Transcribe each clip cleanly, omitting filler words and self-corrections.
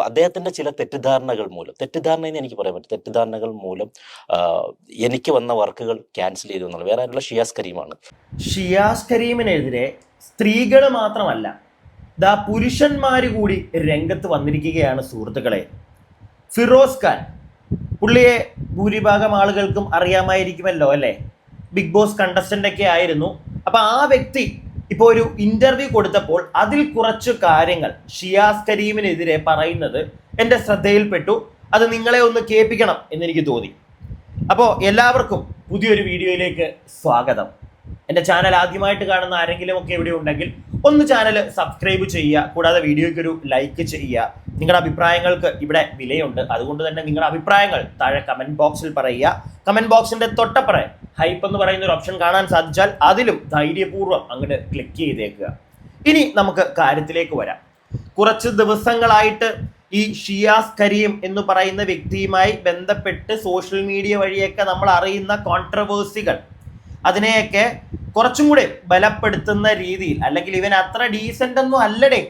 അദ്ദേഹത്തിന്റെ ചില തെറ്റിദ്ധാരണകൾ മൂലം, തെറ്റിദ്ധാരണ എന്ന് എനിക്ക് പറയാൻ പറ്റും, തെറ്റിദ്ധാരണകൾ മൂലം എനിക്ക് വന്ന വർക്കുകൾ ക്യാൻസൽ ചെയ്തു എന്നുള്ളത്. വേറെ ആയിട്ടുള്ള ഷിയാസ് കരീമാണ്. ഷിയാസ് കരീമിനെതിരെ സ്ത്രീകൾ മാത്രമല്ല, പുരുഷന്മാര് കൂടി രംഗത്ത് വന്നിരിക്കുകയാണ് സുഹൃത്തുക്കളെ. ഫിറോസ് ഖാൻ, പുള്ളിയെ ഭൂരിഭാഗം ആളുകൾക്കും അറിയാമായിരിക്കുമല്ലോ അല്ലേ, ബിഗ് ബോസ് കണ്ടസ്റ്റന്റ് ഒക്കെ ആയിരുന്നു. അപ്പൊ ആ വ്യക്തി ഇപ്പോൾ ഒരു ഇന്റർവ്യൂ കൊടുത്തപ്പോൾ അതിൽ കുറച്ച് കാര്യങ്ങൾ ഷിയാസ് കരീമിനെതിരെ പറയുന്നത് എൻ്റെ ശ്രദ്ധയിൽപ്പെട്ടു. അത് നിങ്ങളെ ഒന്ന് കേൾപ്പിക്കണം എന്നെനിക്ക് തോന്നി. അപ്പോൾ എല്ലാവർക്കും പുതിയൊരു വീഡിയോയിലേക്ക് സ്വാഗതം. എൻ്റെ ചാനൽ ആദ്യമായിട്ട് കാണുന്ന ആരെങ്കിലും ഒക്കെ ഇവിടെ ഉണ്ടെങ്കിൽ ഒന്ന് ചാനൽ സബ്സ്ക്രൈബ് ചെയ്യുക, കൂടാതെ വീഡിയോയ്ക്ക് ഒരു ലൈക്ക് ചെയ്യുക. നിങ്ങളുടെ അഭിപ്രായങ്ങൾക്ക് ഇവിടെ വിലയുണ്ട്, അതുകൊണ്ട് തന്നെ നിങ്ങളുടെ അഭിപ്രായങ്ങൾ താഴെ കമന്റ് ബോക്സിൽ പറയുക. കമന്റ് ബോക്സിന്റെ തൊട്ടപ്പുറേ ഹൈപ്പ് എന്ന് പറയുന്ന ഒരു ഓപ്ഷൻ കാണാൻ സാധിച്ചാൽ അതിലും ധൈര്യപൂർവ്വം അങ്ങോട്ട് ക്ലിക്ക് ചെയ്തേക്കുക. ഇനി നമുക്ക് കാര്യത്തിലേക്ക് വരാം. കുറച്ച് ദിവസങ്ങളായിട്ട് ഈ ഷിയാസ് കരീം എന്ന് പറയുന്ന വ്യക്തിയുമായി ബന്ധപ്പെട്ട് സോഷ്യൽ മീഡിയ വഴിയൊക്കെ നമ്മൾ അറിയുന്ന കോൺട്രവേഴ്സികൾ, അതിനെയൊക്കെ കുറച്ചും കൂടെ ബലപ്പെടുത്തുന്ന രീതിയിൽ, അല്ലെങ്കിൽ ഇവൻ അത്ര ഡീസൻ്റ് ഒന്നും അല്ലടേ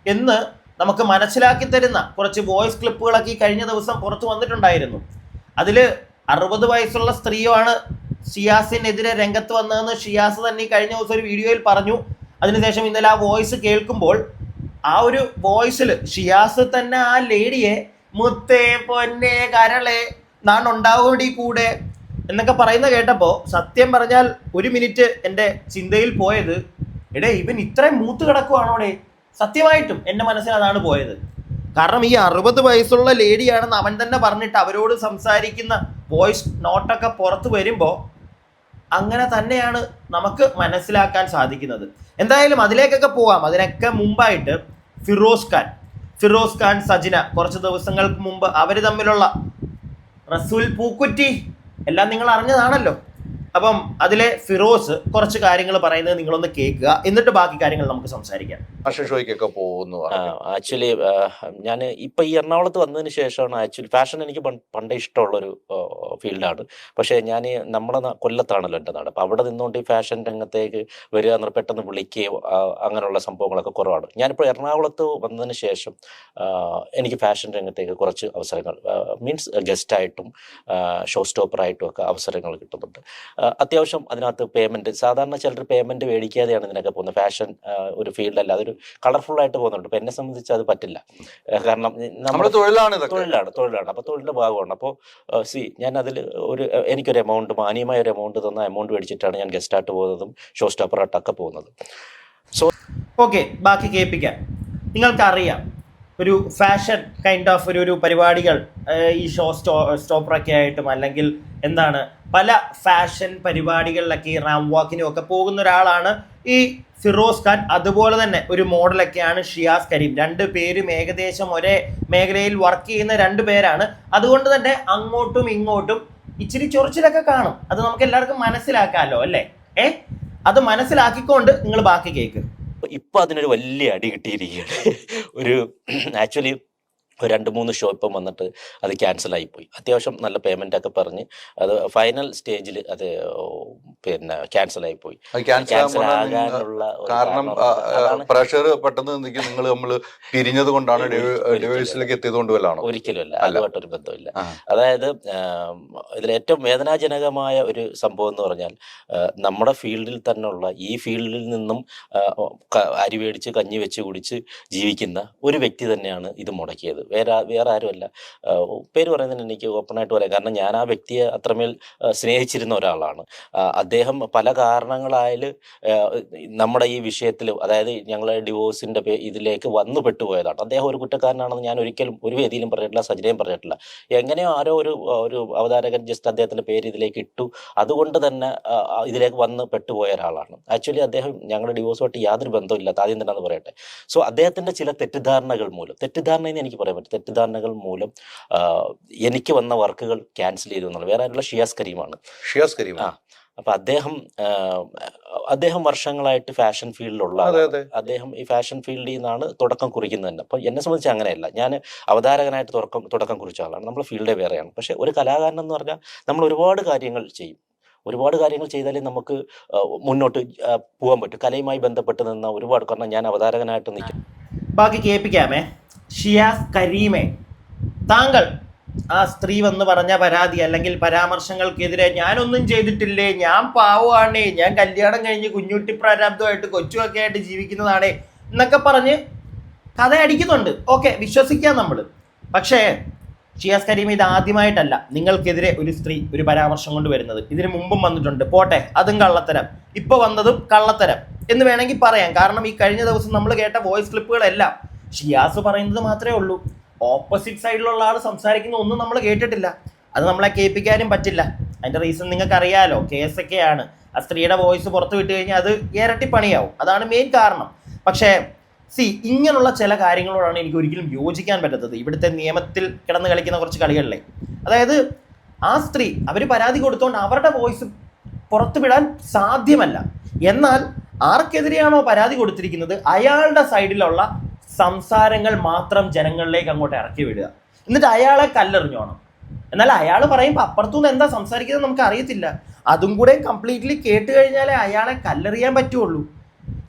എന്ന് നമുക്ക് മനസ്സിലാക്കി തരുന്ന കുറച്ച് വോയിസ് ക്ലിപ്പുകളൊക്കെ ഈ കഴിഞ്ഞ ദിവസം പുറത്തു വന്നിട്ടുണ്ടായിരുന്നു. അതിൽ 60 വയസ്സുള്ള സ്ത്രീയാണ് ഷിയാസിനെതിരെ രംഗത്ത് വന്നതെന്ന് ഷിയാസ് തന്നെ കഴിഞ്ഞ ദിവസം ഒരു വീഡിയോയിൽ പറഞ്ഞു. അതിനുശേഷം ഇന്നലെ ആ വോയിസ് കേൾക്കുമ്പോൾ ആ ഒരു വോയിസിൽ ഷിയാസ് തന്നെ ആ ലേഡിയെ മുത്തേ പൊന്നെ കരളെ നാണുണ്ടാവുകടി കൂടെ എന്നൊക്കെ പറയുന്ന കേട്ടപ്പോൾ സത്യം പറഞ്ഞാൽ ഒരു മിനിറ്റ് എൻ്റെ ചിന്തയിൽ പോയത്, എടേ ഇവൻ ഇത്രയും മൂത്ത് കിടക്കുവാണോടെ. സത്യമായിട്ടും എൻ്റെ മനസ്സിൽ അതാണ് പോയത്. കാരണം ഈ 60 വയസ്സുള്ള ലേഡിയാണെന്ന് അവൻ തന്നെ പറഞ്ഞിട്ട് അവരോട് സംസാരിക്കുന്ന വോയിസ് നോട്ടൊക്കെ പുറത്ത് വരുമ്പോൾ അങ്ങനെ തന്നെയാണ് നമുക്ക് മനസ്സിലാക്കാൻ സാധിക്കുന്നത്. എന്തായാലും അതിലേക്കൊക്കെ പോകാം. അതിനൊക്കെ മുമ്പായിട്ട് ഫിറോസ് ഖാൻ സജിന കുറച്ച് ദിവസങ്ങൾക്ക് മുമ്പ് അവർ തമ്മിലുള്ള റസൂൽ പൂക്കുറ്റി എല്ലാം നിങ്ങൾ അറിഞ്ഞതാണല്ലോ. അപ്പം അതിലെ ഫിറോസ് കുറച്ച് കാര്യങ്ങൾ പറയുന്നത് നിങ്ങളൊന്ന് കേൾക്കുക, എന്നിട്ട് ബാക്കി കാര്യങ്ങൾ നമുക്ക് സംസാരിക്കാം. ഷോയ്ക്കൊക്കെ പോകുന്നു. ആക്ച്വലി ഞാൻ ഇപ്പൊ ഈ എറണാകുളത്ത് വന്നതിന് ശേഷമാണ് ആക്ച്വലി ഫാഷൻ എനിക്ക് പണ്ടേ ഇഷ്ടമുള്ളൊരു ഫീൽഡാണ്. പക്ഷേ ഞാൻ നമ്മുടെ കൊല്ലത്താണല്ലോ എൻ്റെ നാട്. അപ്പം അവിടെ നിന്നുകൊണ്ട് ഈ ഫാഷൻ രംഗത്തേക്ക് വരിക എന്ന് പെട്ടെന്ന് വിളിക്കുകയോ അങ്ങനെയുള്ള സംഭവങ്ങളൊക്കെ കുറവാണ്. ഞാനിപ്പോൾ എറണാകുളത്ത് വന്നതിന് ശേഷം എനിക്ക് ഫാഷൻ രംഗത്തേക്ക് കുറച്ച് അവസരങ്ങൾ, മീൻസ് ഗസ്റ്റായിട്ടും ഷോ സ്റ്റോപ്പറായിട്ടും ഒക്കെ അവസരങ്ങൾ കിട്ടുന്നുണ്ട്. അത്യാവശ്യം അതിനകത്ത് പേയ്മെൻറ്റ്, സാധാരണ ചിലർ പേയ്മെൻറ്റ് മേടിക്കാതെയാണ് ഇതിനൊക്കെ പോകുന്നത്. ഫാഷൻ ഒരു ഫീൽഡല്ല, അതൊരു കളർഫുള്ളായിട്ട് പോകുന്നുണ്ട്. ഇപ്പം എന്നെ സംബന്ധിച്ച് അത് പറ്റില്ല. കാരണം നമ്മുടെ തൊഴിലാണ്. അപ്പോൾ തൊഴിലിൻ്റെ ഭാഗമാണ്. അപ്പോൾ ഞാൻ അതിൽ എനിക്കൊരു എമൗണ്ട്, മാന്യമായ ഒരു എമൗണ്ട് തന്ന എമൗണ്ട് മേടിച്ചിട്ടാണ് ഞാൻ ഗസ്റ്റായിട്ട് പോകുന്നതും ഷോ സ്റ്റോപ്പറായിട്ടൊക്കെ പോകുന്നത്. സോ ഓക്കെ, ബാക്കി കേൾപ്പിക്കാം. നിങ്ങൾക്കറിയാം ഒരു ഫാഷൻ കൈൻഡ് ഓഫ് ഒരു പരിപാടികൾ ഈ ഷോ സ്റ്റോപ്പറൊക്കെ ആയിട്ടും, അല്ലെങ്കിൽ എന്താണ് പല ഫാഷൻ പരിപാടികളിലൊക്കെ ഈ റാം വാക്കിനും ഒക്കെ പോകുന്ന ഒരാളാണ് ഈ ഫിറോസ് ഖാൻ. അതുപോലെ തന്നെ ഒരു മോഡലൊക്കെയാണ് ഷിയാസ് കരീം. രണ്ടുപേരും ഏകദേശം ഒരേ മേഖലയിൽ വർക്ക് ചെയ്യുന്ന 2 പേരാണ്. അതുകൊണ്ട് തന്നെ അങ്ങോട്ടും ഇങ്ങോട്ടും ഇച്ചിരി ചൊറിച്ചിലൊക്കെ കാണും. അത് നമുക്ക് എല്ലാവർക്കും മനസ്സിലാക്കാമല്ലോ അല്ലേ. അത് മനസ്സിലാക്കിക്കൊണ്ട് നിങ്ങൾ ബാക്കി കേൾക്ക്. ഇപ്പം അതിനൊരു വലിയ അടി കിട്ടിയിരിക്കുകയാണ്. ഒരു ആക്ച്വലി 2-3 ഷോ ഇപ്പം വന്നിട്ട് അത് ക്യാൻസലായിപ്പോയി. അത്യാവശ്യം നല്ല പേയ്മെൻ്റ് ഒക്കെ പറഞ്ഞ് അത് ഫൈനൽ സ്റ്റേജിൽ അത് പിന്നെ ക്യാൻസലായിപ്പോയി. ക്യാൻസലാകാനുള്ള കാരണം പ്രഷർ പെട്ടെന്ന് നിങ്ങൾ നമ്മൾ പിരിഞ്ഞത് കൊണ്ടാണ്, ഡിവോഴ്സിലേക്ക് എത്തിയത് കൊണ്ട് വല്ലതാണോ? ഒരിക്കലുമല്ല, അതുമായിട്ടൊരു ബന്ധമില്ല. അതായത് ഇതിലേറ്റവും വേദനാജനകമായ ഒരു സംഭവം എന്ന് പറഞ്ഞാൽ, നമ്മുടെ ഫീൽഡിൽ തന്നെയുള്ള ഈ ഫീൽഡിൽ നിന്നും അരി മേടിച്ച് കഞ്ഞി വെച്ച് കുടിച്ച് ജീവിക്കുന്ന ഒരു വ്യക്തി തന്നെയാണ് ഇത് മുടക്കിയത്. വേറെ ആരുമല്ല. പേര് പറയുന്നതിന് എനിക്ക് ഓപ്പണായിട്ട് പറയാം. കാരണം ഞാൻ ആ വ്യക്തിയെ അത്രമേൽ സ്നേഹിച്ചിരുന്ന ഒരാളാണ്. അദ്ദേഹം പല കാരണങ്ങളായാൽ നമ്മുടെ ഈ വിഷയത്തിൽ, അതായത് ഞങ്ങളെ ഡിവോഴ്സിൻ്റെ ഇതിലേക്ക് വന്നു പെട്ടുപോയതാണ്. അദ്ദേഹം ഒരു കുറ്റക്കാരനാണെന്ന് ഞാൻ ഒരിക്കലും ഒരു വേദിയിലും പറഞ്ഞിട്ടില്ല, സജിനയും പറഞ്ഞിട്ടില്ല. എങ്ങനെയോ ആരോ ഒരു അവതാരകൻ ജസ്റ്റ് അദ്ദേഹത്തിൻ്റെ പേര് ഇതിലേക്ക് ഇട്ടു, അതുകൊണ്ട് തന്നെ ഇതിലേക്ക് വന്ന് പെട്ടുപോയ ഒരാളാണ്. ആക്ച്വലി അദ്ദേഹം ഞങ്ങളുടെ ഡിവോഴ്സുമായിട്ട് യാതൊരു ബന്ധമില്ലാത്ത, ആദ്യം തന്നെ അത് പറയട്ടെ. സോ അദ്ദേഹത്തിൻ്റെ ചില തെറ്റിദ്ധാരണകൾ മൂലം, തെറ്റിദ്ധാരണ എനിക്ക് പറയാൻ പറ്റും, തെറ്റിദ്ധാരണകൾ മൂലം എനിക്ക് വന്ന വർക്കുകൾ ക്യാൻസൽ ചെയ്തു എന്നുള്ളത്. വേറെ ആയിട്ടുള്ള ഷിയാസ് കരീമാണ്. അപ്പം അദ്ദേഹം വർഷങ്ങളായിട്ട് ഫാഷൻ ഫീൽഡിലുള്ള അദ്ദേഹം ഈ ഫാഷൻ ഫീൽഡിൽ നിന്നാണ് തുടക്കം കുറിക്കുന്നത് തന്നെ. അപ്പം എന്നെ സംബന്ധിച്ച് അങ്ങനെയല്ല. ഞാൻ അവതാരകനായിട്ട് തുടക്കം കുറിച്ച ആളാണ്. നമ്മുടെ ഫീൽഡേ വേറെയാണ്. പക്ഷെ ഒരു കലാകാരൻ എന്ന് പറഞ്ഞാൽ നമ്മൾ ഒരുപാട് കാര്യങ്ങൾ ചെയ്യും. ഒരുപാട് കാര്യങ്ങൾ ചെയ്താലേ നമുക്ക് മുന്നോട്ട് പോകാൻ പറ്റും. കലയുമായി ബന്ധപ്പെട്ട് നിന്ന ഒരുപാട്, കാരണം ഞാൻ അവതാരകനായിട്ട് നിൽക്കും. ബാക്കി കേൾപ്പിക്കാമേ. ഷിയാസ് കരീമെ, താങ്കൾ ആ സ്ത്രീ വന്ന് പറഞ്ഞ പരാതി അല്ലെങ്കിൽ പരാമർശങ്ങൾക്കെതിരെ ഞാനൊന്നും ചെയ്തിട്ടില്ലേ, ഞാൻ പാവമാണേ, ഞാൻ കല്യാണം കഴിഞ്ഞ് കുഞ്ഞുട്ടി പ്രാരാബ്ദമായിട്ട് കൊച്ചുമൊക്കെ ആയിട്ട് ജീവിക്കുന്നതാണേ എന്നൊക്കെ പറഞ്ഞ് കഥ അടിക്കുന്നുണ്ട്. ഓക്കെ, വിശ്വസിക്കാം നമ്മൾ. പക്ഷേ ഷിയാസ് കരീം ഇത് ആദ്യമായിട്ടല്ല നിങ്ങൾക്കെതിരെ ഒരു സ്ത്രീ ഒരു പരാമർശം കൊണ്ട് വരുന്നത്. ഇതിനു മുമ്പും വന്നിട്ടുണ്ട്, പോട്ടെ അതും കള്ളത്തരം, ഇപ്പോൾ വന്നതും കള്ളത്തരം എന്ന് വേണമെങ്കിൽ പറയാം. കാരണം ഈ കഴിഞ്ഞ ദിവസം നമ്മൾ കേട്ട വോയിസ് ക്ലിപ്പുകളെല്ലാം ഷിയാസ് പറയുന്നത് മാത്രമേ ഉള്ളൂ. ഓപ്പോസിറ്റ് സൈഡിലുള്ള ആൾ സംസാരിക്കുന്ന ഒന്നും നമ്മൾ കേട്ടിട്ടില്ല. അത് നമ്മളെ കേൾപ്പിക്കാനും പറ്റില്ല. അതിൻ്റെ റീസൺ നിങ്ങൾക്ക് അറിയാലോ, കേസൊക്കെയാണ്. ആ സ്ത്രീയുടെ വോയിസ് പുറത്ത് വിട്ട് കഴിഞ്ഞാൽ അത് ഇരട്ടി പണിയാവും. അതാണ് മെയിൻ കാരണം. പക്ഷേ ഇങ്ങനെയുള്ള ചില കാര്യങ്ങളോടാണ് എനിക്ക് ഒരിക്കലും യോജിക്കാൻ പറ്റാത്തത്. ഇവിടുത്തെ നിയമത്തിൽ കിടന്ന് കളിക്കുന്ന കുറച്ച് കളികളിലെ, അതായത് ആ സ്ത്രീ അവർ പരാതി കൊടുത്തോണ്ട് അവരുടെ വോയിസ് പുറത്തു വിടാൻ സാധ്യമല്ല. എന്നാൽ ആർക്കെതിരെയാണോ പരാതി കൊടുത്തിരിക്കുന്നത് അയാളുടെ സൈഡിലുള്ള സംസാരങ്ങൾ മാത്രം ജനങ്ങളിലേക്ക് അങ്ങോട്ട് ഇറക്കി വിടുക, എന്നിട്ട് അയാളെ കല്ലെറിഞ്ഞോണം. എന്നാൽ അയാൾ പറയുമ്പോൾ അപ്പുറത്തുനിന്ന് എന്താ സംസാരിക്കുന്നത് നമുക്ക് അറിയത്തില്ല. അതും കൂടെ കംപ്ലീറ്റ്ലി കേട്ട് കഴിഞ്ഞാലേ അയാളെ കല്ലെറിയാൻ പറ്റുള്ളൂ.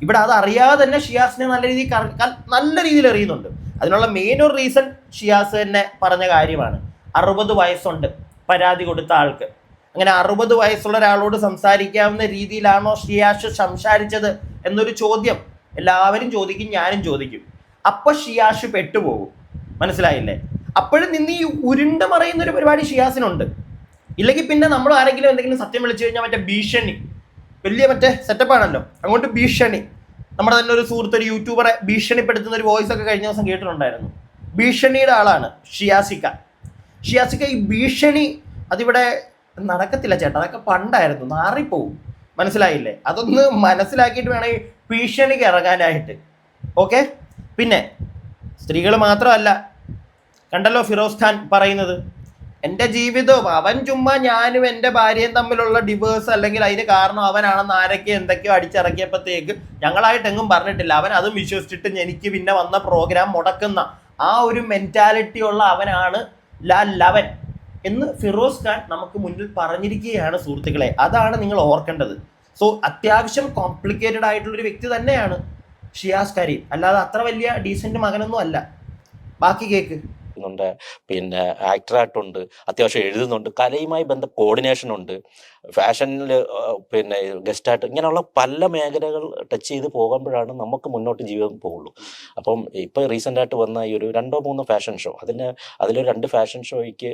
ഇവിടെ അത് അറിയാതെ തന്നെ ഷിയാസിനെ നല്ല രീതിയിൽ എറിയുന്നുണ്ട്. അതിനുള്ള മെയിൻ ഒരു റീസൺ ഷിയാസ് തന്നെ പറഞ്ഞ കാര്യമാണ്. 60 വയസ്സുണ്ട് പരാതി കൊടുത്ത ആൾക്ക്. അങ്ങനെ 60 വയസ്സുള്ള ഒരാളോട് സംസാരിക്കാവുന്ന രീതിയിലാണോ ഷിയാസ് സംസാരിച്ചത് എന്നൊരു ചോദ്യം എല്ലാവരും ചോദിക്കും, ഞാനും ചോദിക്കും. അപ്പൊ ഷിയാസ് പെട്ടുപോകും. മനസ്സിലായില്ലേ? അപ്പോഴും നിന്ന് ഈ ഉരുണ്ട് മറയുന്ന ഒരു പരിപാടി ഷിയാസിനുണ്ട്. ഇല്ലെങ്കിൽ പിന്നെ നമ്മൾ ആരെങ്കിലും എന്തെങ്കിലും സത്യം വിളിച്ചു കഴിഞ്ഞാൽ മറ്റേ ഭീഷണി, വലിയ മറ്റേ സെറ്റപ്പാണല്ലോ, അങ്ങോട്ട് ഭീഷണി. നമ്മുടെ തന്നെ ഒരു സുഹൃത്ത് ഒരു യൂട്യൂബറെ ഭീഷണിപ്പെടുത്തുന്ന ഒരു വോയിസ് ഒക്കെ കഴിഞ്ഞ ദിവസം കേട്ടിട്ടുണ്ടായിരുന്നു. ഭീഷണിയുടെ ആളാണ് ഷിയാസിക്ക. ഈ ഭീഷണി അതിവിടെ നടക്കത്തില്ല ചേട്ടാ, അതൊക്കെ പണ്ടായിരുന്നു, മാറിപ്പോവും. മനസ്സിലായില്ലേ? അതൊന്ന് മനസ്സിലാക്കിയിട്ട് വേണമെങ്കിൽ ഭീഷണിക്ക് ഇറങ്ങാനായിട്ട്. ഓക്കെ, പിന്നെ സ്ത്രീകൾ മാത്രമല്ല, കണ്ടല്ലോ ഫിറോസ് ഖാൻ പറയുന്നത്, എൻ്റെ ജീവിതവും അവൻ ചുമ്മാ ഞാനും എൻ്റെ ഭാര്യയും തമ്മിലുള്ള ഡിവേഴ്സ് അല്ലെങ്കിൽ അതിന് കാരണം അവനാണെന്ന് ആരൊക്കെ എന്തൊക്കെയോ അടിച്ചിറക്കിയപ്പോഴത്തേക്ക് ഞങ്ങളായിട്ടെങ്ങും പറഞ്ഞിട്ടില്ല. അവൻ അതും വിശ്വസിച്ചിട്ട് എനിക്ക് പിന്നെ വന്ന പ്രോഗ്രാം മുടക്കുന്ന ആ ഒരു മെൻറ്റാലിറ്റി ഉള്ള അവനാണ് ലവൻ എന്ന് ഫിറോസ് ഖാൻ നമുക്ക് മുന്നിൽ പറഞ്ഞിരിക്കുകയാണ് സുഹൃത്തുക്കളെ. അതാണ് നിങ്ങൾ ഓർക്കേണ്ടത്. സോ അത്യാവശ്യം കോംപ്ലിക്കേറ്റഡ് ആയിട്ടുള്ളൊരു വ്യക്തി തന്നെയാണ് ഷിയാസ് കരീം, അല്ലാതെ അത്ര വലിയ ഡീസൻറ്റ് മകനൊന്നും അല്ല. ബാക്കി കേക്ക്. പിന്നെ ആക്ടറായിട്ടുണ്ട്, അത്യാവശ്യം എഴുതുന്നുണ്ട്, കലയുമായി കോർഡിനേഷൻ ഉണ്ട്, ഫാഷനിൽ പിന്നെ ഗസ്റ്റായിട്ട്, ഇങ്ങനെയുള്ള പല മേഖലകൾ ടച്ച് ചെയ്ത് പോകുമ്പോഴാണ് നമുക്ക് മുന്നോട്ട് ജീവിതം പോകുള്ളൂ. അപ്പം ഇപ്പോൾ റീസെൻ്റായിട്ട് വന്ന ഈ ഒരു 2-3 ഫാഷൻ ഷോ, അതിലൊരു 2 ഫാഷൻ ഷോയ്ക്ക്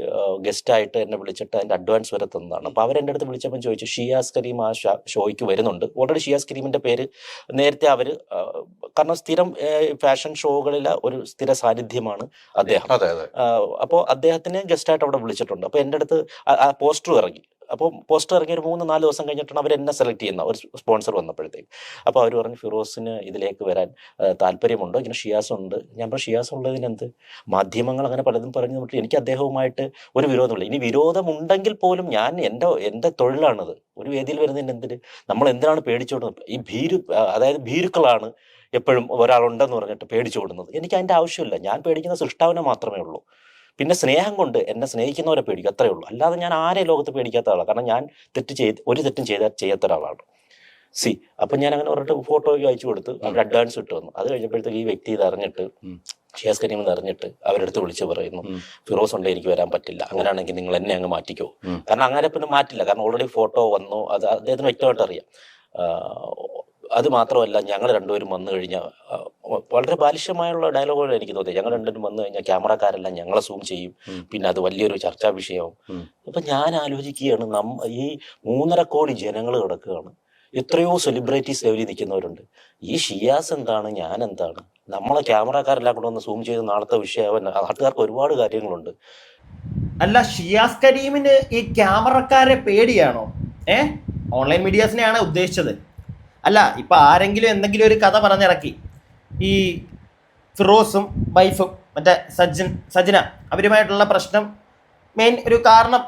ഗസ്റ്റായിട്ട് എന്നെ വിളിച്ചിട്ട് അതിൻ്റെ അഡ്വാൻസ് വരെ തന്നതാണ്. അപ്പോൾ അവരെൻ്റെ അടുത്ത് വിളിച്ചപ്പോൾ ചോദിച്ചു, ഷിയാസ് കരീം ആ ഷോയ്ക്ക് വരുന്നുണ്ട്. ഓൾറെഡി ഷിയാസ് കരീമിൻ്റെ പേര് നേരത്തെ അവർ, കാരണം സ്ഥിരം ഫാഷൻ ഷോകളിലെ ഒരു സ്ഥിര സാന്നിധ്യമാണ് അദ്ദേഹം. അപ്പോൾ അദ്ദേഹത്തിനെ ഗസ്റ്റായിട്ട് അവിടെ വിളിച്ചിട്ടുണ്ട്. അപ്പോൾ എൻ്റെ അടുത്ത് പോസ്റ്റർ ഇറങ്ങി. അപ്പോൾ പോസ്റ്റർ ഇറങ്ങി ഒരു 3-4 ദിവസം കഴിഞ്ഞിട്ടാണ് അവർ എന്നെ സെലക്ട് ചെയ്യുന്ന ഒരു സ്പോൺസർ വന്നപ്പോഴത്തേക്ക്. അപ്പോൾ അവർ പറഞ്ഞു, ഫിറോസിന് ഇതിലേക്ക് വരാൻ താല്പര്യമുണ്ടോ? ഇങ്ങനെ ഷിയാസ് ഉണ്ട്. ഞാൻ പറഞ്ഞു, ഷിയാസ് ഉള്ളതിനെന്ത്? മാധ്യമങ്ങൾ അങ്ങനെ പലതും പറഞ്ഞു തന്നിട്ട് എനിക്ക് അദ്ദേഹവുമായിട്ട് ഒരു വിരോധമില്ല. ഇനി വിരോധമുണ്ടെങ്കിൽ പോലും ഞാൻ എൻ്റെ തൊഴിലാണത്. ഒരു വേദിയിൽ വരുന്നതിന് എന്തിന് നമ്മൾ എന്തിനാണ് പേടിച്ചോടുന്നത്? ഈ അതായത് ഭീരുക്കളാണ് എപ്പോഴും ഒരാളുണ്ടെന്ന് പറഞ്ഞിട്ട് പേടിച്ചോടുന്നത്. എനിക്ക് അതിൻ്റെ ആവശ്യമില്ല. ഞാൻ പേടിക്കുന്ന സൃഷ്ടാവിനെ മാത്രമേ ഉള്ളൂ. പിന്നെ സ്നേഹം കൊണ്ട് എന്നെ സ്നേഹിക്കുന്നവരെ പേടിക്കും, അത്രയേ ഉള്ളൂ. അല്ലാതെ ഞാൻ ആരെ ലോകത്ത് പേടിക്കാത്ത ആളാണ്. കാരണം ഞാൻ ഒരു തെറ്റും ചെയ്യാത്ത ഒരാളാണ്. അപ്പം ഞാൻ അങ്ങനെ പറഞ്ഞിട്ട് ഫോട്ടോ അയച്ചു കൊടുത്ത് അവർ അഡ്വാൻസ് ഇട്ട് വന്നു. അത് കഴിഞ്ഞപ്പോഴത്തേക്ക് ഈ വ്യക്തി ഇതറിഞ്ഞിട്ട്, ഷിയാസ് കരീം അറിഞ്ഞിട്ട് അവരെടുത്ത് വിളിച്ച് പറയുന്നു, ഫിറോസ് ഉണ്ട്, എനിക്ക് വരാൻ പറ്റില്ല, അങ്ങനെയാണെങ്കിൽ നിങ്ങൾ എന്നെ അങ്ങ് മാറ്റിക്കോ. കാരണം അങ്ങനെ പിന്നെ മാറ്റില്ല, കാരണം ഓൾറെഡി ഫോട്ടോ വന്നു, അത് അദ്ദേഹത്തിന് വ്യക്തമായിട്ട് അറിയാം. അത് മാത്രമല്ല, ഞങ്ങൾ രണ്ടുപേരും വന്നു കഴിഞ്ഞാൽ വളരെ ബാലിഷ്യമായുള്ള ഡയലോഗുകൾ എനിക്ക് തോന്നി. ഞങ്ങൾ രണ്ടുപേരും വന്നു കഴിഞ്ഞാൽ ക്യാമറക്കാരെല്ലാം ഞങ്ങളെ സൂം ചെയ്യും, പിന്നെ അത് വലിയൊരു ചർച്ചാ വിഷയമാവും. അപ്പം ഞാൻ ആലോചിക്കുകയാണ്, ഈ 3.5 കോടി ജനങ്ങൾ കിടക്കുകയാണ്, എത്രയോ സെലിബ്രിറ്റീസ് ലെവലിൽ നിൽക്കുന്നവരുണ്ട്. ഈ ഷിയാസ് എന്താണ്, ഞാൻ എന്താണ്? നമ്മളെ ക്യാമറക്കാരെല്ലാം കൂടെ ഒന്ന് സൂം ചെയ്ത് നാളത്തെ വിഷയമാവാൻ നാട്ടുകാർക്ക് ഒരുപാട് കാര്യങ്ങളുണ്ട്. അല്ല, ഷിയാസ് കരീമിന് ഈ ക്യാമറക്കാരെ പേടിയാണോ? ഓൺലൈൻ മീഡിയാസിനെയാണ് ഉദ്ദേശിച്ചത്. അല്ല, ഇപ്പം ആരെങ്കിലും എന്തെങ്കിലും ഒരു കഥ പറഞ്ഞിറക്കി, ഈ ഫിറോസും വൈഫും മറ്റേ സജ്ന അവരുമായിട്ടുള്ള പ്രശ്നം മെയിൻ ഒരു കാരണം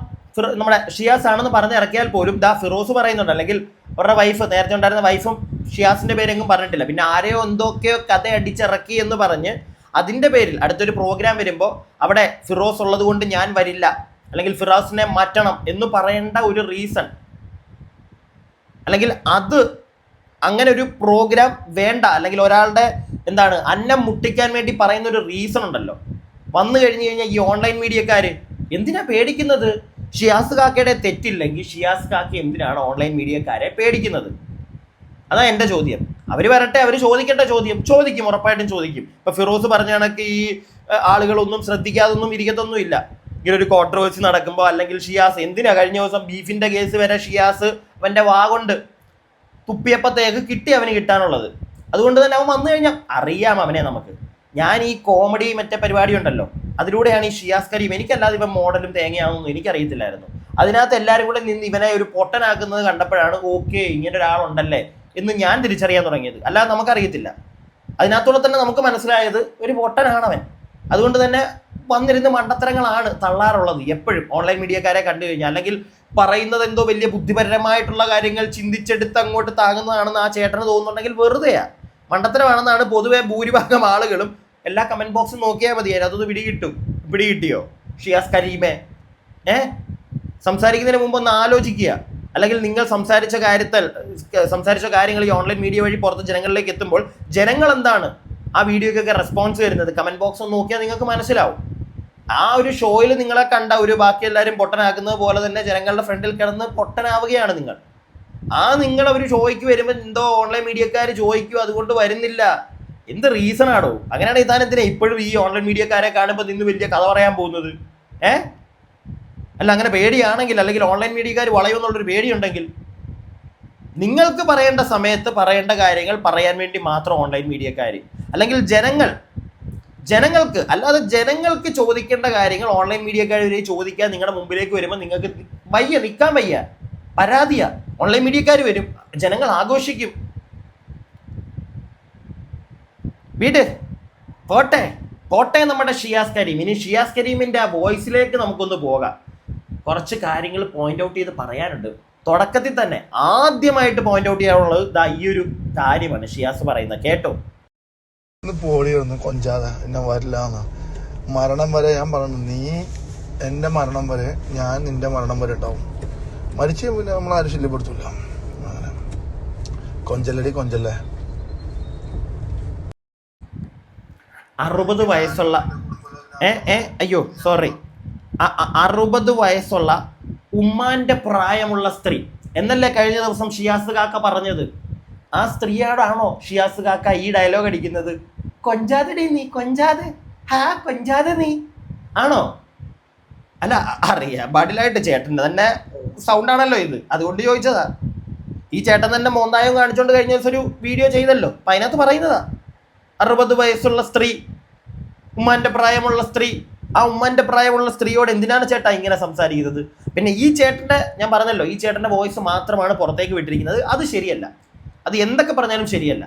നമ്മുടെ ഷിയാസ് ആണെന്ന് പറഞ്ഞിറക്കിയാൽ പോലും ഫിറോസ് പറയുന്നുണ്ട്, അല്ലെങ്കിൽ അവരുടെ വൈഫ്, നേരത്തെ ഉണ്ടായിരുന്ന വൈഫും ഷിയാസിൻ്റെ പേരെങ്കിലും പറഞ്ഞിട്ടില്ല. പിന്നെ ആരെയോ എന്തൊക്കെയോ കഥ അടിച്ചിറക്കി എന്ന് പറഞ്ഞ് അതിൻ്റെ പേരിൽ അടുത്തൊരു പ്രോഗ്രാം വരുമ്പോൾ അവിടെ ഫിറോസ് ഉള്ളത് കൊണ്ട് ഞാൻ വരില്ല, അല്ലെങ്കിൽ ഫിറോസിനെ മാറ്റണം എന്ന് പറയേണ്ട ഒരു റീസൺ, അല്ലെങ്കിൽ അങ്ങനെ ഒരു പ്രോഗ്രാം വേണ്ട, അല്ലെങ്കിൽ ഒരാളുടെ എന്താണ് അന്നം മുട്ടിക്കാൻ വേണ്ടി പറയുന്ന ഒരു റീസൺ ഉണ്ടല്ലോ, വന്നു കഴിഞ്ഞു കഴിഞ്ഞാൽ ഈ ഓൺലൈൻ മീഡിയക്കാർ എന്തിനാ പേടിക്കുന്നത്? ഷിയാസ് കാക്കയുടെ തെറ്റില്ലെങ്കിൽ ഷിയാസ് കാക്ക എന്തിനാണ് ഓൺലൈൻ മീഡിയക്കാരെ പേടിക്കുന്നത്? അതാ എൻ്റെ ചോദ്യം. അവർ വരട്ടെ, അവർ ചോദിക്കേണ്ട ചോദ്യം ചോദിക്കും, ഉറപ്പായിട്ടും ചോദിക്കും. ഇപ്പൊ ഫിറോസ് പറഞ്ഞ കണക്ക് ഈ ആളുകളൊന്നും ശ്രദ്ധിക്കാതൊന്നും ഇരിക്കത്തൊന്നും ഇല്ല. ഇങ്ങനെ ഒരു കോൺട്രവേഴ്സി നടക്കുമ്പോൾ, അല്ലെങ്കിൽ ഷിയാസ് എന്തിനാ കഴിഞ്ഞ ദിവസം ബീഫിന്റെ കേസ് വരെ ഷിയാസ് അവന്റെ വാ കൊണ്ട് തുപ്പിയപ്പത്തേക്ക് കിട്ടി അവന് കിട്ടാനുള്ളത്. അതുകൊണ്ട് തന്നെ അവൻ വന്നു കഴിഞ്ഞാൽ അറിയാം അവനെ നമുക്ക്. ഞാൻ ഈ കോമഡി മറ്റേ പരിപാടി ഉണ്ടല്ലോ, അതിലൂടെയാണ് ഈ ഷിയാസ് കരീം, എനിക്കല്ലാതെ ഇവൻ മോഡലും തേങ്ങയാണെന്നൊന്നും എനിക്കറിയത്തില്ലായിരുന്നു. അതിനകത്ത് എല്ലാവരും കൂടെ നിന്ന് ഇവനെ ഒരു പൊട്ടനാക്കുന്നത് കണ്ടപ്പോഴാണ് ഓക്കെ ഇങ്ങനെ ഒരാളുണ്ടല്ലേ എന്ന് ഞാൻ തിരിച്ചറിയാൻ തുടങ്ങിയത്. അല്ലാതെ നമുക്കറിയത്തില്ല. അതിനകത്തൂടെ തന്നെ നമുക്ക് മനസ്സിലായത് ഒരു പൊട്ടനാണവൻ. അതുകൊണ്ട് തന്നെ വന്നിരുന്ന് മണ്ടത്തരങ്ങളാണ് തള്ളാറുള്ളത് എപ്പോഴും ഓൺലൈൻ മീഡിയക്കാരെ കണ്ടു കഴിഞ്ഞാൽ. അല്ലെങ്കിൽ പറയുന്നത് എന്തോ വലിയ ബുദ്ധിപരമായിട്ടുള്ള കാര്യങ്ങൾ ചിന്തിച്ചെടുത്ത് അങ്ങോട്ട് താങ്ങുന്നതാണെന്ന് ആ ചേട്ടന് തോന്നുന്നുണ്ടെങ്കിൽ വെറുതെയാ, മണ്ടത്തരമാണെന്നാണ് പൊതുവെ ഭൂരിഭാഗം ആളുകളും. എല്ലാ കമന്റ് ബോക്സും നോക്കിയാൽ മതിയായിരുന്നു, അതൊന്ന് പിടികിട്ടിയോ ഷിയാസ് കരീമെ? സംസാരിക്കുന്നതിന് മുമ്പ് ഒന്ന് ആലോചിക്കുക. അല്ലെങ്കിൽ നിങ്ങൾ സംസാരിച്ച കാര്യങ്ങൾ ഈ ഓൺലൈൻ മീഡിയ വഴി പുറത്ത് ജനങ്ങളിലേക്ക് എത്തുമ്പോൾ ജനങ്ങൾ എന്താണ് ആ വീഡിയോക്കൊക്കെ റെസ്പോൺസ് വരുന്നത്, കമന്റ് ബോക്സ് ഒന്ന് നോക്കിയാൽ നിങ്ങൾക്ക് മനസ്സിലാവും. ആ ഒരു ഷോയിൽ നിങ്ങളെ കണ്ട ഒരു ബാക്കി എല്ലാവരും പൊട്ടനാക്കുന്നത് പോലെ തന്നെ ജനങ്ങളുടെ ഫ്രണ്ടിൽ കിടന്ന് പൊട്ടനാവുകയാണ് നിങ്ങൾ. നിങ്ങൾ ഒരു ഷോയ്ക്ക് വരുമ്പോൾ എന്തോ ഓൺലൈൻ മീഡിയക്കാർ ചോദിക്കും, അതുകൊണ്ട് വരുന്നില്ല. എന്ത് റീസൺ ആണോ? അങ്ങനെയാണെങ്കിൽ താൻ എന്തിനാ ഇപ്പോഴും ഈ ഓൺലൈൻ മീഡിയക്കാരെ കാണുമ്പോൾ നിന്ന് വലിയ കഥ പറയാൻ പോകുന്നത്? അല്ല, അങ്ങനെ പേടിയാണെങ്കിൽ, അല്ലെങ്കിൽ ഓൺലൈൻ മീഡിയക്കാർ വളയുമെന്നുള്ളൊരു പേടിയുണ്ടെങ്കിൽ നിങ്ങൾക്ക് പറയേണ്ട സമയത്ത് പറയേണ്ട കാര്യങ്ങൾ പറയാൻ വേണ്ടി മാത്രം ഓൺലൈൻ മീഡിയക്കാർ, അല്ലെങ്കിൽ ജനങ്ങൾക്ക് അല്ലാതെ ജനങ്ങൾക്ക് ചോദിക്കേണ്ട കാര്യങ്ങൾ ഓൺലൈൻ മീഡിയക്കാർ വരെ ചോദിക്കാൻ നിങ്ങളുടെ മുമ്പിലേക്ക് വരുമ്പോൾ നിങ്ങൾക്ക് നിൽക്കാൻ വയ്യ, പരാതിയാ. ഓൺലൈൻ മീഡിയക്കാർ വരും, ജനങ്ങൾ ആഘോഷിക്കും. പോട്ടെ നമ്മുടെ ഷിയാസ് കരീം. ഇനി ഷിയാസ് കരീമിന്റെ ആ വോയിസിലേക്ക് നമുക്കൊന്ന് പോകാം. കുറച്ച് കാര്യങ്ങൾ പോയിന്റ് ഔട്ട് ചെയ്ത് പറയാനുണ്ട്. തുടക്കത്തിൽ തന്നെ ആദ്യമായിട്ട് പോയിന്റ് ഔട്ട് ചെയ്യാനുള്ളത് ഈ ഒരു കാര്യമാണ് ഷിയാസ് പറയുന്നത്. കേട്ടോ? പോടിയൊന്നും കൊഞ്ചാതെ എന്നെ വരില്ല എന്ന് മരണം വരെ ഞാൻ പറഞ്ഞു. നീ എൻ്റെ മരണം വരെ, ഞാൻ നിന്റെ മരണം വരെ ഉണ്ടാവും. മരിച്ചു പിന്നെ നമ്മൾ ആരും ശല്യപ്പെടുത്തില്ല. അങ്ങനെ കൊഞ്ചല്ലേ 60 വയസ്സുള്ള 60 വയസ്സുള്ള ഉമ്മാന്റെ പ്രായമുള്ള സ്ത്രീ എന്നല്ലേ കഴിഞ്ഞ ദിവസം ഷിയാസ് കാക്ക പറഞ്ഞത്? ആ സ്ത്രീയോടാണോ ഷിയാസ് കാക്ക ഈ ഡയലോഗ് അടിക്കുന്നത്? കൊഞ്ചാതെ നീ, കൊഞ്ചാതെ നീ ആണോ? അല്ല, അറിയാം പാടില്ലായിട്ട് ചേട്ടൻ്റെ തന്നെ സൗണ്ടാണല്ലോ ഇത്, അതുകൊണ്ട് ചോദിച്ചതാ. ഈ ചേട്ടൻ തന്നെ മോന്തായം കാണിച്ചോണ്ട് കഴിഞ്ഞ ദിവസം ഒരു വീഡിയോ ചെയ്തല്ലോ, അപ്പൊ അതിനകത്ത് പറയുന്നതാ 60 വയസ്സുള്ള സ്ത്രീ, ഉമ്മാന്റെ പ്രായമുള്ള സ്ത്രീ. ആ ഉമ്മാന്റെ പ്രായമുള്ള സ്ത്രീയോട് എന്തിനാണ് ചേട്ടാ ഇങ്ങനെ സംസാരിക്കുന്നത്? പിന്നെ ഈ ചേട്ടന്റെ, ഞാൻ പറഞ്ഞല്ലോ, ഈ ചേട്ടന്റെ വോയിസ് മാത്രമാണ് പുറത്തേക്ക് വിട്ടിരിക്കുന്നത്. അത് ശരിയല്ല, അത് എന്തൊക്കെ പറഞ്ഞാലും ശരിയല്ല.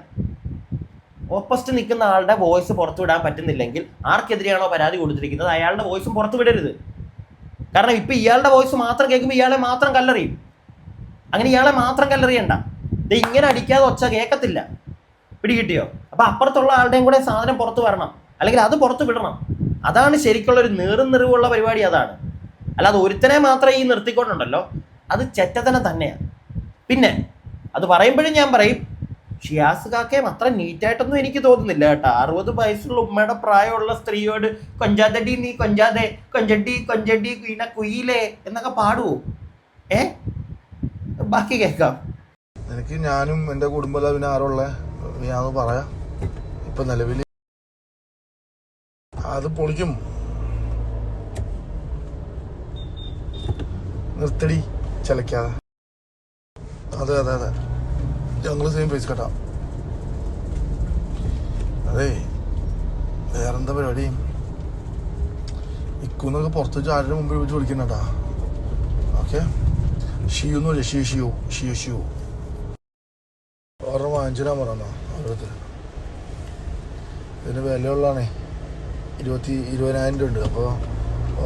ഓപ്പോസിറ്റ് നിൽക്കുന്ന ആളുടെ വോയിസ് പുറത്തു വിടാൻ പറ്റുന്നില്ലെങ്കിൽ ആർക്കെതിരെയാണോ പരാതി കൊടുത്തിരിക്കുന്നത് അയാളുടെ വോയിസും പുറത്തു വിടരുത്. കാരണം ഇപ്പൊ ഇയാളുടെ വോയിസ് മാത്രം കേൾക്കുമ്പോൾ ഇയാളെ മാത്രം കല്ലെറിയും. അങ്ങനെ ഇയാളെ മാത്രം കല്ലെറിയണ്ട. ഇങ്ങനെ അടിക്കാതെ ഒച്ച കേൾക്കത്തില്ല. പിടികിട്ടിയോ? അപ്പൊ അപ്പുറത്തുള്ള ആളുടെയും കൂടെ സാധനം പുറത്തു വരണം, അല്ലെങ്കിൽ അത് പുറത്തു വിടണം. അതാണ് ശരിക്കുള്ള ഒരു നിറിവുള്ള പരിപാടി. അതാണ്. അല്ലാതെ ഒരുത്തനെ മാത്രം ഈ നിർത്തിക്കൊണ്ടുണ്ടല്ലോ, അത് ചെറ്റത്തനം തന്നെയാണ്. പിന്നെ അത് പറയുമ്പോഴും ഞാൻ പറയും, ഷിയാസ് കാക്കയും അത്ര നീറ്റായിട്ടൊന്നും എനിക്ക് തോന്നുന്നില്ല കേട്ടോ. 60 വയസ്സുള്ള ഉമ്മയുടെ പ്രായമുള്ള സ്ത്രീയോട് കൊഞ്ചാതടി നീ, കൊഞ്ചടി കുയിലേ എന്നൊക്കെ പാടുവോ? ബാക്കി കേൾക്കാം. എനിക്ക് ഞാനും എൻ്റെ കുടുംബം പിന്നെ ആരുള്ള ഞാനത് പറയാം. ഇപ്പൊ നിലവിൽ അത് പൊളിക്കും. നിർത്തടി ചലക്കാതെ. അതെ ഞങ്ങൾ സെയിം ഫേസ് കട്ടാ. അതെ, വേറെന്താ പരിപാടി? ഇക്കുന്നൊക്കെ പുറത്ത് വെച്ച് ആരുടെ മുമ്പിൽ വെച്ച് വിളിക്കണ്ടാ. ഓക്കെ, ഷിയുന്ന് വിളിച്ച ഷിയു ഓർമ്മ വാങ്ങിച്ചിടാൻ പറഞ്ഞോ അവിടുത്തെ. ഇതിന് വിലയുള്ളതാണേ 20,000 ഉണ്ട്. അപ്പോൾ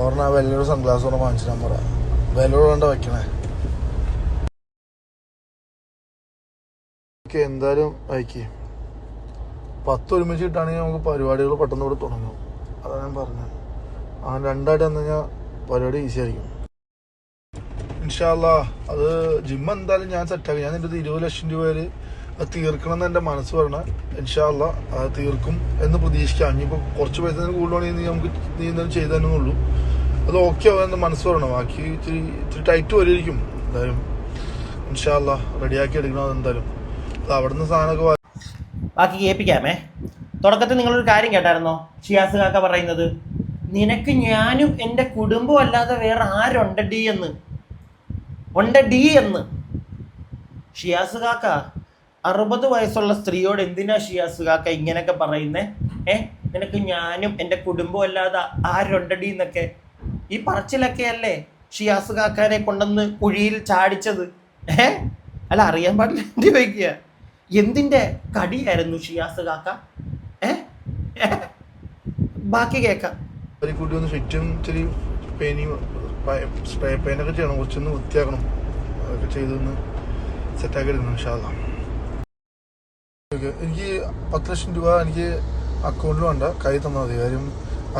ഓർമ്മ ആ വിലയുള്ള സൺഗ്ലാസ് ഓർമ്മ വാങ്ങിച്ചിടാൻ പറ. വിലയുള്ളണ്ട വയ്ക്കണേ. എന്തായാലും അയക്കേ 10 ഒരുമിച്ച് കിട്ടുകയാണെങ്കിൽ നമുക്ക് പരിപാടികൾ പെട്ടെന്ന് ഇവിടെ തുടങ്ങും. അതാണ് ഞാൻ പറഞ്ഞത്. ആ 2ആയിട്ട് വന്നു കഴിഞ്ഞാൽ പരിപാടി ഈസി ആയിരിക്കും. ഇൻഷാ അല്ലാ. അത് ജിം എന്തായാലും ഞാൻ സെറ്റാക്കി. ഞാൻ നിൻ്റെ 20 ലക്ഷം രൂപയിൽ അത് തീർക്കണം എന്ന് എൻ്റെ മനസ്സ് പറഞ്ഞാൽ ഇൻഷാ അള്ളാ അത് തീർക്കും എന്ന് പ്രതീക്ഷിക്കാം. ഇനിയിപ്പോൾ കുറച്ച് പൈസ കൂടുതലാണെങ്കിൽ നമുക്ക് നീ എന്തെങ്കിലും ചെയ്തു തന്നെന്നുള്ളൂ. അത് ഓക്കെ ആവാൻ എൻ്റെ മനസ്സ് പറയണം. ബാക്കി ഇത്തിരി ടൈറ്റ് വരെയിരിക്കും. എന്തായാലും ഇൻഷാ അള്ളാ റെഡിയാക്കി എടുക്കണം. അതെന്തായാലും അത് അവിടെ നിന്ന് സാധനമൊക്കെ ബാക്കി കേൾപ്പിക്കാമേ. തുടക്കത്തിൽ നിങ്ങളൊരു കാര്യം കേട്ടായിരുന്നോ? ഷിയാസ് കാക്ക പറയുന്നത് നിനക്ക് ഞാനും എൻ്റെ കുടുംബവും അല്ലാതെ വേറെ ആരുണ്ടടി എന്ന്. ഉണ്ടടി എന്ന്. ഷിയാസ് കാക്ക 60 വയസ്സുള്ള സ്ത്രീയോട് എന്തിനാ ഷിയാസ് കാക്ക ഇങ്ങനെയൊക്കെ പറയുന്നേ? നിനക്ക് ഞാനും എൻ്റെ കുടുംബവും അല്ലാതെ ആരുണ്ടടി എന്നൊക്കെ. ഈ പറച്ചിലൊക്കെ അല്ലേ ഷിയാസ് കാക്കാനെ കൊണ്ടുവന്ന് കുഴിയിൽ ചാടിച്ചത്? അല്ല, അറിയാൻ പാടില്ല എന്ത് വയ്ക്കുക. എന്തിൻ്റെ കടിയായിരുന്നു ഷിയാസ് കാക്ക? ബാക്കി കേൾക്കാം. കൂട്ടി ഒന്ന് ഫിറ്റും ഇച്ചിരി സ്പ്രേ പെയിനൊക്കെ ചെയ്യണം. കുറച്ചൊന്ന് വൃത്തിയാക്കണം. അതൊക്കെ ചെയ്തൊന്ന് സെറ്റാക്കി എടുക്കണം ഇൻഷാ അള്ളാ. എനിക്ക് 10 ലക്ഷം രൂപ എനിക്ക് അക്കൗണ്ടിൽ വേണ്ട, കൈ തന്നാൽ മതി. കാര്യം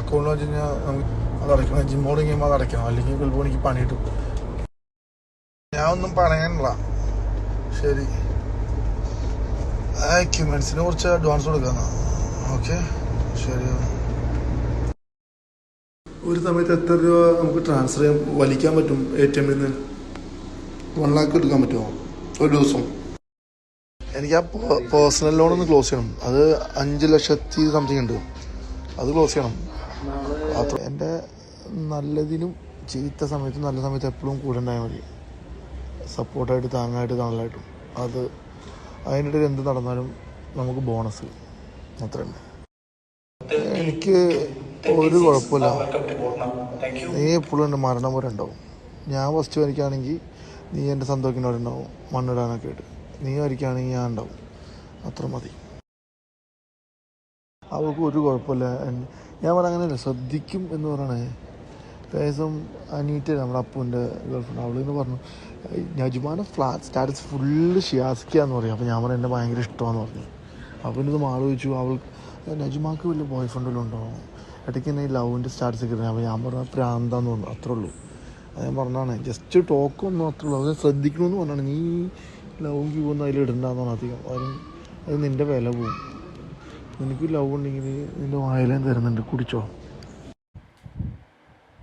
അക്കൗണ്ടിൽ വെച്ച് കഴിഞ്ഞാൽ നമുക്ക് അത് അടയ്ക്കണം. ജിമ്മോട് കഴിയുമ്പോൾ അത് അടയ്ക്കണം. അല്ലെങ്കിൽ ചിലപ്പോൾ എനിക്ക് പണി കിട്ടും. ഞാൻ ഒന്നും പറയാനില്ല. ശരി, എക്യുപ്മെന്റ്സിന് കുറച്ച് അഡ്വാൻസ് കൊടുക്കാന്നാ. ഓക്കെ, ശരി. ഒരു സമയത്ത് എത്ര രൂപ നമുക്ക് ട്രാൻസ്ഫർ ചെയ്യാൻ വലിക്കാൻ പറ്റും ATM ൽ നിന്ന്? 1 lakh എടുക്കാൻ പറ്റുമോ ഒരു ദിവസം? എനിക്ക് ആ പേഴ്സണൽ ലോൺ ഒന്ന് ക്ലോസ് ചെയ്യണം. അത് 5 ലക്ഷത്തി സംതിങ് ഉണ്ട്. അത് ക്ലോസ് ചെയ്യണം. എൻ്റെ നല്ലതിനും ചീത്ത സമയത്തും നല്ല സമയത്ത് എപ്പോഴും കൂടെ ഉണ്ടായാൽ മതി. സപ്പോർട്ടായിട്ട്, താങ്ങായിട്ട്, തണലായിട്ടും. അത് അതിനിടയിൽ എന്ത് നടന്നാലും നമുക്ക് ബോണസ് അത്രയുണ്ട്. എനിക്ക് ഒരു കുഴപ്പമില്ല. നീ എപ്പോഴും എൻ്റെ മരണം വരെ ഉണ്ടാവും. ഞാൻ ഫസ്റ്റ് വരയ്ക്കുകയാണെങ്കിൽ നീ എൻ്റെ സന്തോഷത്തിനോടുണ്ടാവും, മണ്ണിടാനൊക്കെ ആയിട്ട്. നീ വരയ്ക്കുകയാണെങ്കിൽ ഞാൻ ഉണ്ടാവും. അത്ര മതി. അവൾക്ക് ഒരു കുഴപ്പമില്ല. ഞാൻ പറഞ്ഞ അങ്ങനെയല്ല, ശ്രദ്ധിക്കും എന്ന് പറയണേ. ദിവസം അനീറ്റ നമ്മുടെ അപ്പൂൻ്റെ ഗേൾഫ്രണ്ട്, അവളിന്ന് പറഞ്ഞു നജുമാനെ ഫ്ലാറ്റ് സ്റ്റാറ്റസ് ഫുള്ള് ഷിയാസിക്കാന്ന് പറയും. അപ്പോൾ ഞാൻ പറഞ്ഞു എന്നെ ഭയങ്കര ഇഷ്ടമാണെന്ന് പറഞ്ഞു. അപ്പോൾ ഇത് ആലോചിച്ചു, അവൾക്ക് നജുമാക്ക് വലിയ ബോയ് ഫ്രണ്ട് വല്ലതും ഉണ്ടോ, ഇടയ്ക്ക് തന്നെ ഈ ലവിൻ്റെ സ്റ്റാറ്റസ് ഒക്കെ ഇടുന്നത്. അപ്പോൾ ഞാൻ പറഞ്ഞ പ്രാന്താന്ന് തോന്നുന്നു, അത്രേ ഉള്ളൂ. അത് ഞാൻ പറഞ്ഞാണ്, ജസ്റ്റ് ടോക്കൊന്നും അത്രേ ഉള്ളൂ. അത് ശ്രദ്ധിക്കണമെന്ന് പറഞ്ഞാണ്. നീ ലവും ക്യൂവൊന്നും അതിൽ ഇടണ്ടെന്ന് പറഞ്ഞാൽ അധികം അത് നിൻ്റെ വില പോവും. നിനക്ക് ലവ് ഉണ്ടെങ്കിൽ നിൻ്റെ വായിലേം തരുന്നുണ്ട്, കുടിച്ചോ.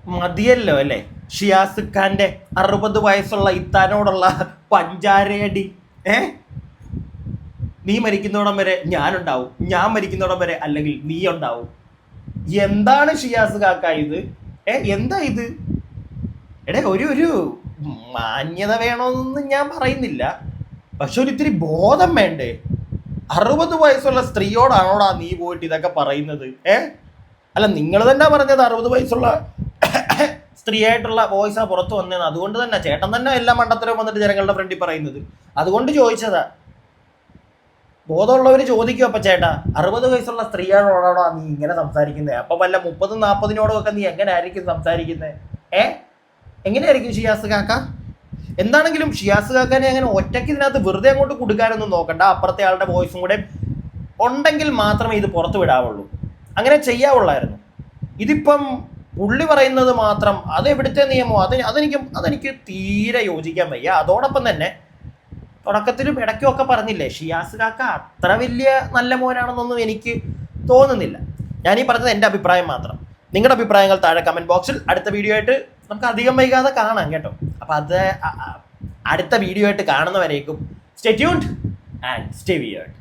മതിയല്ലോ അല്ലേ ഷിയാസ് ഖാന്റെ 60 വയസ്സുള്ള ഇത്താനോടുള്ള പഞ്ചാരയടി. നീ മരിക്കുന്നോടം വരെ ഞാനുണ്ടാവും, ഞാൻ മരിക്കുന്നോടം വരെ അല്ലെങ്കിൽ നീ ഉണ്ടാവും. എന്താണ് ഷിയാസ് കാക്ക ഇത്? എന്താ ഇത്? ഒരു മാന്യത വേണമെന്നൊന്നും ഞാൻ പറയുന്നില്ല, പക്ഷെ ഒരിത്തിരി ബോധം വേണ്ടേ? 60 വയസ്സുള്ള സ്ത്രീയോടാണോടാ നീ പോയിട്ട് ഇതൊക്കെ പറയുന്നത്? അല്ല, നിങ്ങൾ തന്നെ പറഞ്ഞത് 60 വയസ്സുള്ള സ്ത്രീയായിട്ടുള്ള വോയിസാ പുറത്ത് വന്നതെന്ന്. അതുകൊണ്ട് തന്നെ ചേട്ടൻ തന്നെ എല്ലാ മണ്ടത്തരവും വന്നിട്ട് ജനങ്ങളുടെ ഫ്രണ്ടിൽ പറയുന്നത്. അതുകൊണ്ട് ചോദിച്ചതാ. ബോധമുള്ളവർ ചോദിക്കും, അപ്പം ചേട്ടാ 60 വയസ്സുള്ള സ്ത്രീയോടാണോ നീ ഇങ്ങനെ സംസാരിക്കുന്നത്? അപ്പം വല്ല 30-40 നീ എങ്ങനെ ആയിരിക്കും സംസാരിക്കുന്നത്? എങ്ങനെയായിരിക്കും ഷിയാസ് കാക്ക? എന്താണെങ്കിലും ഷിയാസ് കാക്കാനെ അങ്ങനെ ഒറ്റയ്ക്ക് ഇതിനകത്ത് വെറുതെ അങ്ങോട്ട് കൊടുക്കാനൊന്നും നോക്കണ്ട. അപ്പുറത്തെ ആളുടെ വോയിസും കൂടെ ഉണ്ടെങ്കിൽ മാത്രമേ ഇത് പുറത്തു വിടാവുള്ളൂ. അങ്ങനെ ചെയ്യാവുള്ളായിരുന്നു. ഇതിപ്പം പുള്ളി പറയുന്നത് മാത്രം, അത് എവിടുത്തെ നിയമമോ? അതെനിക്ക് തീരെ യോജിക്കാൻ വയ്യ. അതോടൊപ്പം തന്നെ തുടക്കത്തിലും ഇടയ്ക്കും ഒക്കെ പറഞ്ഞില്ലേ, ഷിയാസ് കാക്ക അത്ര വലിയ നല്ല മോനാണെന്നൊന്നും എനിക്ക് തോന്നുന്നില്ല. ഞാനീ പറഞ്ഞത് എൻ്റെ അഭിപ്രായം മാത്രം. നിങ്ങളുടെ അഭിപ്രായങ്ങൾ താഴെ കമൻറ്റ് ബോക്സിൽ. അടുത്ത വീഡിയോ ആയിട്ട് നമുക്ക് അധികം വൈകാതെ കാണാം കേട്ടോ. അപ്പം അത് അടുത്ത വീഡിയോ ആയിട്ട് കാണുന്നവരേക്കും stay tuned and stay weird.